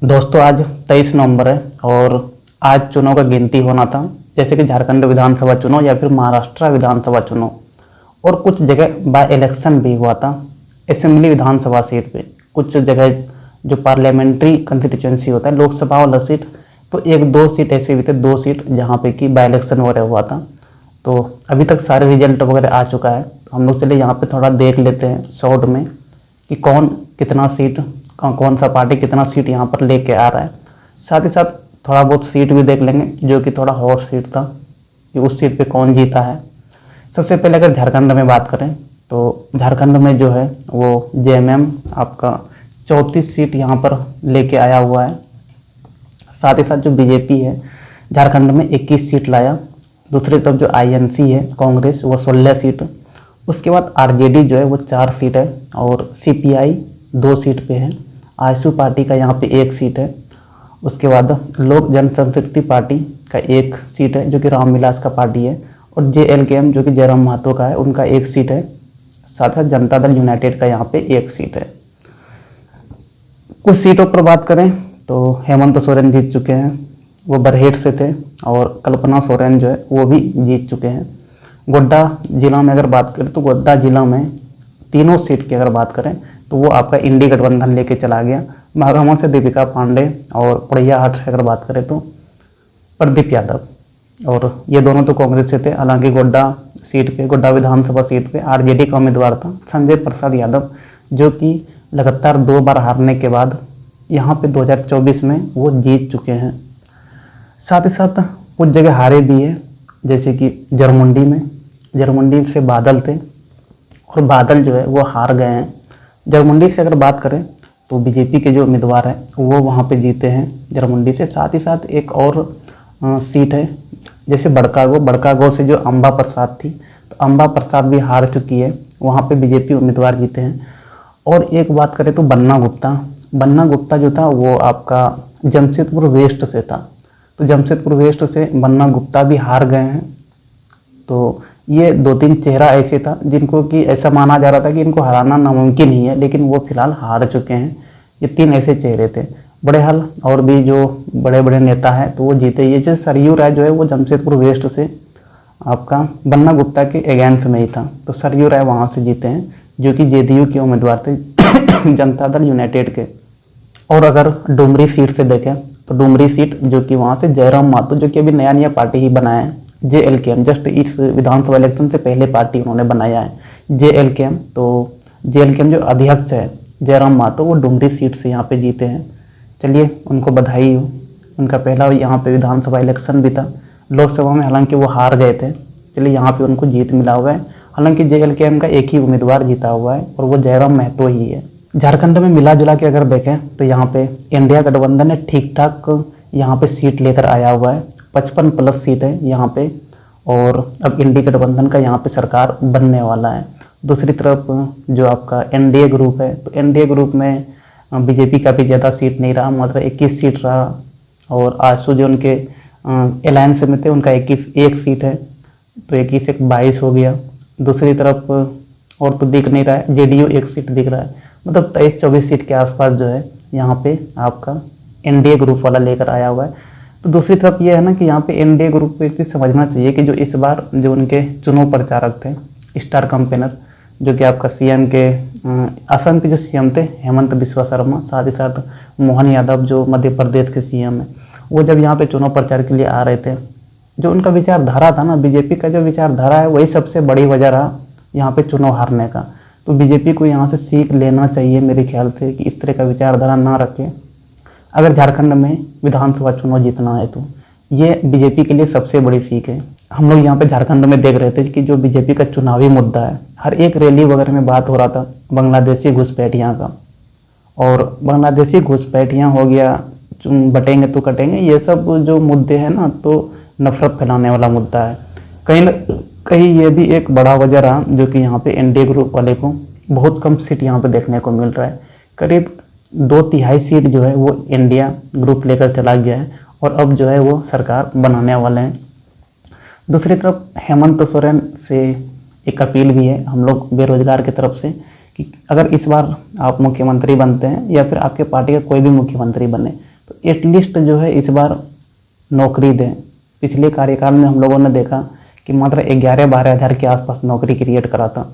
दोस्तों आज 23 नवंबर है और आज चुनाव का गिनती होना था। जैसे कि झारखंड विधानसभा चुनाव या फिर महाराष्ट्र विधानसभा चुनाव और कुछ जगह बाय इलेक्शन भी हुआ था असेंबली विधानसभा सीट पे। कुछ जगह जो पार्लियामेंट्री कंस्टिट्यूंसी होता है लोकसभा वाला सीट, तो एक दो सीट ऐसे भी थे, दो सीट जहाँ पे कि बाय इलेक्शन वगैरह हुआ था। तो अभी तक सारे रिजल्ट वगैरह आ चुका है, तो हम लोग चले यहाँ पे थोड़ा देख लेते हैं शॉर्ट में कि कौन कितना सीट, कौन सा पार्टी कितना सीट यहाँ पर लेके आ रहा है। साथ ही साथ थोड़ा बहुत सीट भी देख लेंगे जो कि थोड़ा हॉट सीट था कि उस सीट पे कौन जीता है। सबसे पहले अगर झारखंड में बात करें तो झारखंड में जो है वो जेएमएम आपका 34 सीट यहाँ पर लेके आया हुआ है। साथ ही साथ जो बीजेपी है झारखंड में 21 सीट लाया। दूसरी तरफ जो आईएनसी है कांग्रेस वो 16 सीट। उसके बाद आरजेडी जो है वो 4 सीट है और सीपीआई 2 सीट पे है। आजसू पार्टी का यहाँ पे 1 सीट है। उसके बाद लोक जनशक्ति पार्टी का 1 सीट है जो कि रामविलास का पार्टी है। और जेएलकेएम जो कि जयराम महतो का है उनका 1 सीट है। साथ ही जनता दल यूनाइटेड का यहाँ पे 1 सीट है। कुछ सीटों पर बात करें तो हेमंत सोरेन जीत चुके हैं, वो बरहेट से थे। और कल्पना सोरेन जो है वो भी जीत चुके हैं। गोड्डा जिला में अगर बात करें तो गोड्डा जिला में तीनों सीट की अगर बात करें तो वो आपका इंडी गठबंधन लेके चला गया। महागामा से दीपिका पांडे और पोड़ैयाहाट से अगर बात करें तो प्रदीप यादव, और ये दोनों तो कांग्रेस से थे। हालांकि गोड्डा सीट पे, गोड्डा विधानसभा सीट पे आरजेडी का उम्मीदवार था संजय प्रसाद यादव, जो कि लगातार 2 बार हारने के बाद यहाँ पे 2024 में वो जीत चुके हैं। साथ ही साथ कुछ जगह हारे भी है, जैसे कि जरमुंडी से बादल थे और बादल जो है वो हार गए हैं। जरमुंडी से अगर बात करें तो बीजेपी के जो उम्मीदवार हैं वो वहाँ पे जीते हैं जरमुंडी से। साथ ही साथ एक और सीट है जैसे बड़कागांव से जो अम्बा प्रसाद थी, तो अम्बा प्रसाद भी हार चुकी है, वहाँ पे बीजेपी उम्मीदवार जीते हैं। और एक बात करें तो बन्ना गुप्ता जो था वो आपका जमशेदपुर वेस्ट से था, तो जमशेदपुर वेस्ट से बन्ना गुप्ता भी हार गए हैं। तो ये 2-3 चेहरा ऐसे था जिनको कि ऐसा माना जा रहा था कि इनको हराना नामुमकिन ही है, लेकिन वो फिलहाल हार चुके हैं। ये 3 ऐसे चेहरे थे। बड़ेहाल और भी जो बड़े बड़े नेता हैं तो वो जीते। ये जैसे सरयू राय जो है वो जमशेदपुर वेस्ट से आपका बन्ना गुप्ता के अगेंस्ट में ही था, तो सरयू राय वहाँ से जीते हैं जो कि जेडीयू के उम्मीदवार थे जनता दल यूनाइटेड के। और अगर डुमरी सीट से देखें तो डुमरी सीट जो कि वहाँ से जयराम महतो, जो कि अभी नया पार्टी ही बनाया है, जेएलकेएम, जस्ट इस विधानसभा इलेक्शन से पहले पार्टी उन्होंने बनाया है जेएलकेएम। तो जेएलकेएम जो अध्यक्ष है जयराम महतो वो डुमरी सीट से यहाँ पे जीते हैं। चलिए उनको बधाई हो, उनका पहला यहाँ पे विधानसभा इलेक्शन भी था। लोकसभा में हालांकि वो हार गए थे, चलिए यहाँ पे उनको जीत मिला हुआ है। हालांकि जेएलकेएम का एक ही उम्मीदवार जीता हुआ है और वो जयराम महतो ही है। झारखंड में मिला जुला के अगर देखें तो यहाँ पे इंडिया गठबंधन ने ठीक ठाक यहाँ पे सीट लेकर आया हुआ है, 55+ सीट है यहाँ पे। और अब इंडी गठबंधन का यहाँ पे सरकार बनने वाला है। दूसरी तरफ जो आपका एनडीए ग्रुप है, तो एनडीए ग्रुप में बीजेपी का भी ज़्यादा सीट नहीं रहा, मतलब 21 सीट रहा। और आजसू जो उनके अलायंस में थे उनका 1 सीट है, तो 21 एक 22 हो गया। दूसरी तरफ और तो दिख नहीं रहा है, जेडीयू 1 सीट दिख रहा है, मतलब 23-24 सीट के आसपास जो है यहाँ पे आपका एनडीए ग्रुप वाला लेकर आया हुआ है। तो दूसरी तरफ ये है ना कि यहाँ पे एनडीए ग्रुप को एक चीज़ समझना चाहिए कि जो इस बार जो उनके चुनाव प्रचारक थे, स्टार कैंपेनर, जो कि आपका सीएम के असम के जो सीएम थे हेमंत बिस्वा शर्मा, साथ ही साथ मोहन यादव जो मध्य प्रदेश के सीएम है, वो जब यहाँ पे चुनाव प्रचार के लिए आ रहे थे, जो उनका विचारधारा था ना, बीजेपी का जो विचारधारा है वही सबसे बड़ी वजह रहा यहाँ पे चुनाव हारने का। तो बीजेपी को यहाँ से सीख लेना चाहिए मेरे ख्याल से कि इस तरह का विचारधारा ना रखें अगर झारखंड में विधानसभा चुनाव जीतना है। तो ये बीजेपी के लिए सबसे बड़ी सीख है। हम लोग यहाँ पे झारखंड में देख रहे थे कि जो बीजेपी का चुनावी मुद्दा है, हर एक रैली वगैरह में बात हो रहा था बांग्लादेशी घुसपैठियाँ का, और बांग्लादेशी घुसपैठियाँ हो गया, बटेंगे तो कटेंगे, ये सब जो मुद्दे हैं ना, तो नफरत फैलाने वाला मुद्दा है। कहीं न कहीं ये भी एक बड़ा वजह रहा जो कि यहाँ पे एनडीए ग्रुप वाले को बहुत कम सीट यहाँ पे देखने को मिल रहा है। करीब 2/3 सीट जो है वो इंडिया ग्रुप लेकर चला गया है और अब जो है वो सरकार बनाने वाले हैं। दूसरी तरफ हेमंत सोरेन से एक अपील भी है हम लोग बेरोजगार की तरफ से कि अगर इस बार आप मुख्यमंत्री बनते हैं या फिर आपके पार्टी का कोई भी मुख्यमंत्री बने, तो एटलीस्ट जो है इस बार नौकरी दें। पिछले कार्यकाल में हम लोगों ने देखा कि मात्र 11-12 हज़ार के आसपास नौकरी क्रिएट करा था,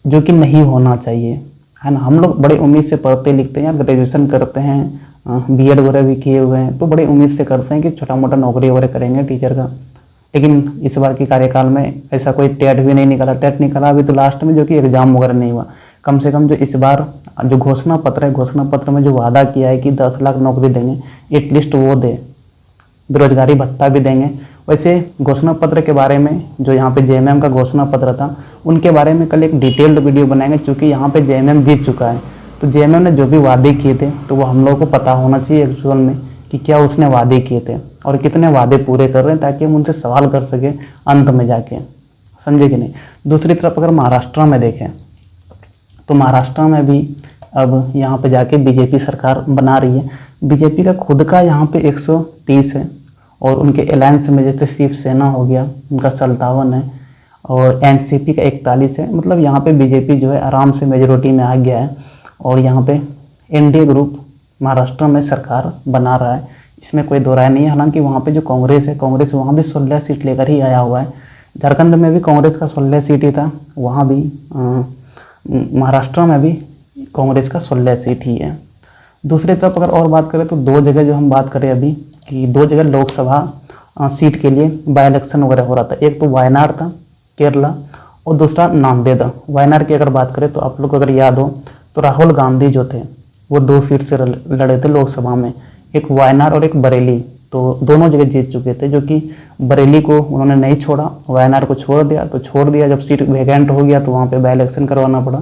जो कि नहीं होना चाहिए, है ना। हम लोग बड़े उम्मीद से पढ़ते लिखते हैं, ग्रेजुएशन करते हैं, बीएड वगैरह भी किए हुए हैं, तो बड़े उम्मीद से करते हैं कि छोटा मोटा नौकरी वगैरह करेंगे टीचर का। लेकिन इस बार की कार्यकाल में ऐसा कोई टेट भी नहीं निकला। टेट निकला अभी तो लास्ट में, जो कि एग्जाम वगैरह नहीं हुआ। कम से कम जो इस बार जो घोषणा पत्र है, घोषणा पत्र में जो वादा किया है कि 10 लाख नौकरी देंगे, एटलीस्ट वो दे। बेरोजगारी भत्ता भी देंगे। वैसे घोषणा पत्र के बारे में, जो यहाँ पे जेएमएम का घोषणा पत्र था, उनके बारे में कल एक डिटेल्ड वीडियो बनाएंगे, क्योंकि यहाँ पे जेएमएम जीत चुका है। तो जेएमएम ने जो भी वादे किए थे, तो वो हम लोगों को पता होना चाहिए एक्चुअल में कि क्या उसने वादे किए थे और कितने वादे पूरे कर रहे हैं, ताकि हम उनसे सवाल कर सके अंत में जाके, समझे कि नहीं। दूसरी तरफ अगर महाराष्ट्र में देखें, तो महाराष्ट्र में भी अब यहाँ पे जाके बीजेपी सरकार बना रही है। बीजेपी का खुद का यहाँ पे 130 है, और उनके अलायंस में जैसे शिवसेना हो गया, उनका 57 है, और एनसीपी का 41 है। मतलब यहाँ पे बीजेपी जो है आराम से मेजोरिटी में आ गया है, और यहाँ पे एनडीए ग्रुप महाराष्ट्र में सरकार बना रहा है, इसमें कोई दो राय नहीं है। हालांकि वहाँ पे जो कांग्रेस है, कांग्रेस वहाँ भी 16 सीट लेकर ही आया हुआ है। झारखंड में भी कांग्रेस का 16 सीट ही था, वहाँ भी महाराष्ट्र में भी कांग्रेस का 16 सीट ही है। दूसरी तरफ अगर और बात करें, तो दो जगह जो हम बात करें अभी, कि दो जगह लोकसभा सीट के लिए बाई इलेक्शन वगैरह हो रहा था। एक तो वायनाड था केरला, और दूसरा नांदेड़। वायनाड की अगर बात करें, तो आप लोग अगर याद हो तो राहुल गांधी जो थे वो 2 सीट से लड़े थे लोकसभा में, एक वायनाड और एक बरेली। तो दोनों जगह जीत चुके थे, जो कि बरेली को उन्होंने नहीं छोड़ा, वायनाड को छोड़ दिया। तो छोड़ दिया, जब सीट वैकेंट हो गया तो वहाँ पे बाई इलेक्शन करवाना पड़ा,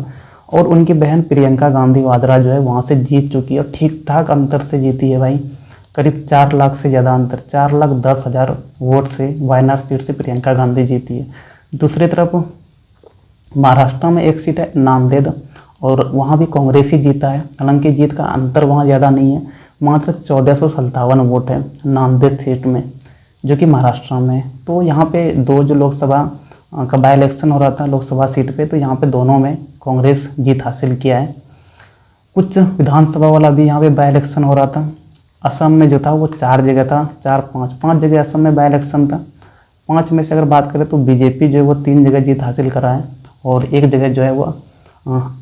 और उनकी बहन प्रियंका गांधी वाड्रा जो है वहाँ से जीत चुकी है, और ठीक ठाक अंतर से जीती है भाई, करीब 4 लाख से ज़्यादा अंतर, 4,10,000 वोट से वायनाड सीट से प्रियंका गांधी जीती है। दूसरी तरफ महाराष्ट्र में एक सीट है नांदेड़, और वहाँ भी कांग्रेस ही जीता है। हालांकि जीत का अंतर वहाँ ज़्यादा नहीं है, मात्र 1457 वोट है नांदेड़ सीट में, जो कि महाराष्ट्र में। तो यहाँ पे दो जो लोकसभा का बाई इलेक्शन हो रहा था लोकसभा सीट पे, तो यहाँ पे दोनों में कांग्रेस जीत हासिल किया है। कुछ विधानसभा वाला भी यहाँ पे बाई इलेक्शन हो रहा था। असम में जो था वो 4 जगह था, 5 जगह असम में बाई इलेक्शन था। 5 में से अगर बात करें तो बीजेपी जो है वो 3 जगह जीत हासिल करा है, और एक जगह जो है वो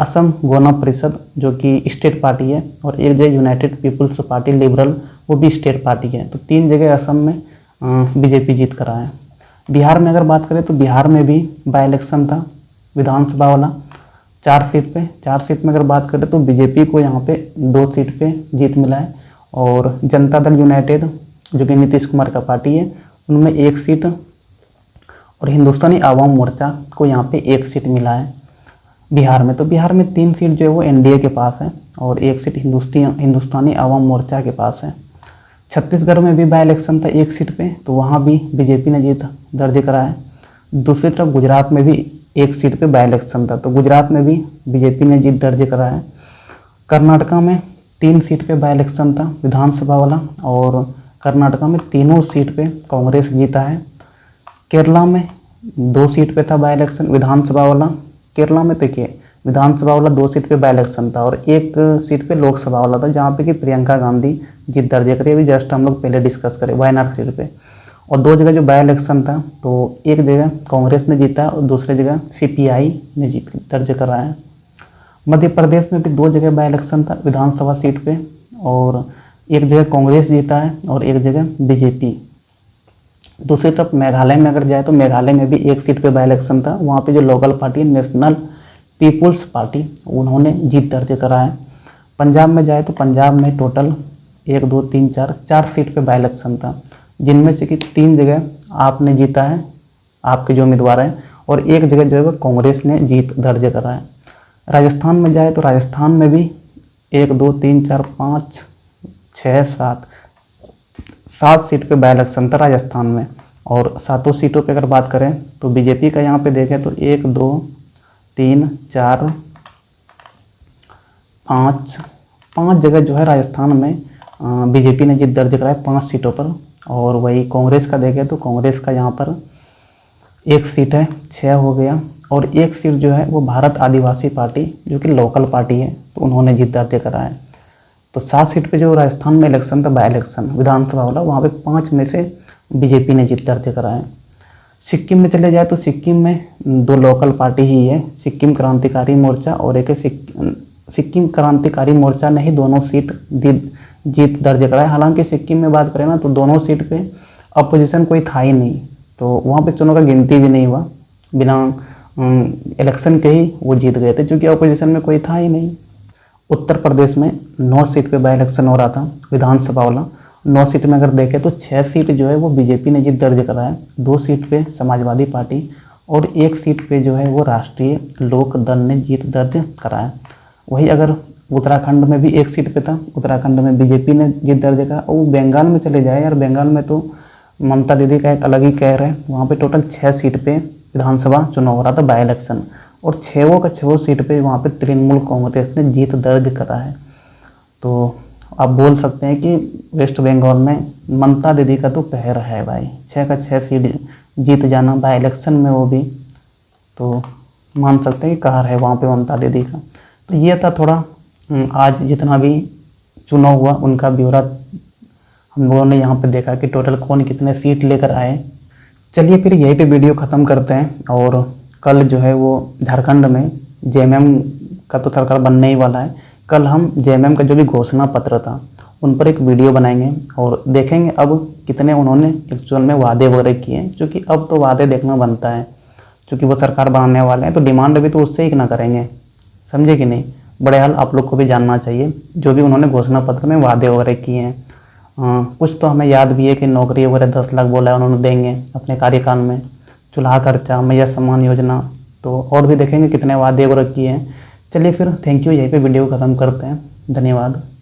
असम गण परिषद जो कि स्टेट पार्टी है, और एक जगह यूनाइटेड पीपुल्स पार्टी लिबरल, वो भी स्टेट पार्टी है। तो 3 जगह असम में बीजेपी जीत करा है। बिहार में अगर बात करें तो बिहार में भी बाई इलेक्शन था विधानसभा वाला, 4 सीट पे। 4 सीट में अगर बात करें तो बीजेपी को यहाँ पे 2 सीट पे जीत मिला है, और जनता दल यूनाइटेड जो कि नीतीश कुमार का पार्टी है, उनमें 1 सीट, और हिंदुस्तानी आवाम मोर्चा को यहाँ पे 1 सीट मिला है बिहार में। तो बिहार में 3 सीट जो है वो एनडीए के पास है, और 1 सीट हिंदुस्तानी आवाम मोर्चा के पास है। छत्तीसगढ़ में भी बाई इलेक्शन था 1 सीट पे, तो वहाँ भी बीजेपी ने जीत दर्ज करा है। दूसरी तरफ गुजरात में भी 1 सीट पे बाई इलेक्शन था, तो गुजरात में भी बीजेपी ने जीत दर्ज करा है। कर्नाटका में 3 सीट पे बाई इलेक्शन था विधानसभा वाला, और कर्नाटका में तीनों सीट पे कांग्रेस जीता है। केरला में 2 सीट पे था बाई इलेक्शन विधानसभा वाला। केरला में देखिए विधानसभा वाला 2 सीट पे बाई इलेक्शन था, और 1 सीट पे लोकसभा वाला था, जहाँ पे कि प्रियंका गांधी जीत दर्ज करी। अभी जस्ट हम लोग पहले डिस्कस करें वायनाड सीट पे। और 2 जगह जो बाई इलेक्शन था, तो एक जगह कांग्रेस ने जीता, और दूसरी जगह सीपीआई ने जीत दर्ज करा है। मध्य प्रदेश में भी 2 जगह बाई इलेक्शन था विधानसभा सीट पे, और एक जगह कांग्रेस जीता है और एक जगह बीजेपी। दूसरी तरफ मेघालय में अगर जाए तो मेघालय में भी 1 सीट पे बाई इलेक्शन था, वहाँ पे जो local party national people's party, उन्होंने जीत दर्ज करा है। पंजाब में जाए तो पंजाब में टोटल 1 2 3 4 सीट पे बाई इलेक्शन था, जिनमें से कि 3 जगह आपने जीता है, आपके जो उम्मीदवार हैं, और एक जगह जो है वो कांग्रेस ने जीत दर्ज करा है। राजस्थान में जाए तो राजस्थान में भी 1 2 3 4 5 6 7 सीट पे बाई इलेक्शन था राजस्थान में, और 7 सीटों पे अगर बात करें तो बीजेपी का यहाँ पे देखें तो 1 2 3 4 5 जगह जो है राजस्थान में बीजेपी ने जीत दर्ज कराया 5 सीटों पर। और वही कांग्रेस का देखें तो कांग्रेस का यहाँ पर 1 सीट है, 6 हो गया, और 1 सीट जो है वो भारत आदिवासी पार्टी जो कि लोकल पार्टी है, तो उन्होंने जीत दर्ज करा है। तो 7 सीट पे जो राजस्थान में इलेक्शन था, बाई इलेक्शन विधानसभा वाला, वहाँ पे 5 में से बीजेपी ने जीत दर्ज करा है। सिक्किम में चले जाए तो सिक्किम में 2 लोकल पार्टी ही है, सिक्किम क्रांतिकारी मोर्चा और एक सिक्किम क्रांतिकारी मोर्चा ने ही दोनों सीट जीत दर्ज कराए। हालांकि सिक्किम में बात करें ना तो दोनों सीट पे अपोजिशन कोई था ही नहीं, तो वहाँ पे चुनाव का गिनती भी नहीं हुआ, बिना इलेक्शन के ही वो जीत गए थे, क्योंकि अपोजिशन में कोई था ही नहीं। उत्तर प्रदेश में 9 सीट पे बाई इलेक्शन हो रहा था विधानसभा वाला। 9 सीट में अगर देखें तो 6 सीट जो है वो बीजेपी ने जीत दर्ज करा है, 2 सीट पे समाजवादी पार्टी और 1 सीट पे जो है वो राष्ट्रीय लोक दल ने जीत दर्ज करा है। वही अगर उत्तराखंड में भी 1 सीट पे था, उत्तराखंड में बीजेपी ने जीत दर्ज करा। और बंगाल में चले जाए यार, बंगाल में तो ममता दीदी का एक अलग ही कहर है, वहाँ पे टोटल 6 सीट पे विधानसभा चुनाव हो रहा था बाई इलेक्शन, और 6 सीट पे वहाँ पे तृणमूल कांग्रेस ने जीत दर्ज करा है। तो आप बोल सकते हैं कि वेस्ट बंगाल में ममता दीदी का तो कहर है भाई, 6 का 6 सीट जीत जाना बाई इलेक्शन में, वो भी तो मान सकते हैं कि कहर है वहाँ पे ममता दीदी का। तो ये था थोड़ा आज जितना भी चुनाव हुआ उनका ब्यौरा हम लोगों ने यहाँ पे देखा कि टोटल कौन कितने सीट लेकर आए। चलिए फिर यहीं पे वीडियो ख़त्म करते हैं, और कल जो है वो झारखंड में जेएमएम का तो सरकार बनने ही वाला है। कल हम जेएमएम का जो भी घोषणा पत्र था उन पर एक वीडियो बनाएंगे और देखेंगे अब कितने उन्होंने एक्चुअल में वादे वगैरह किए हैं, क्योंकि अब तो वादे देखना बनता है, क्योंकि वो सरकार बनाने वाले हैं तो डिमांड भी तो उससे ही ना करेंगे, समझे कि नहीं। बड़े हाल आप लोग को भी जानना चाहिए जो भी उन्होंने घोषणा पत्र में वादे वगैरह किए हैं। कुछ तो हमें याद भी है कि नौकरी वगैरह 10 लाख बोला है उन्होंने देंगे अपने कार्यकाल में, चूल्हा खर्चा, मैया सम्मान योजना, तो और भी देखेंगे कितने वादे वगैरह किए हैं। चलिए फिर थैंक यू, यहीं पे वीडियो ख़त्म करते हैं। धन्यवाद।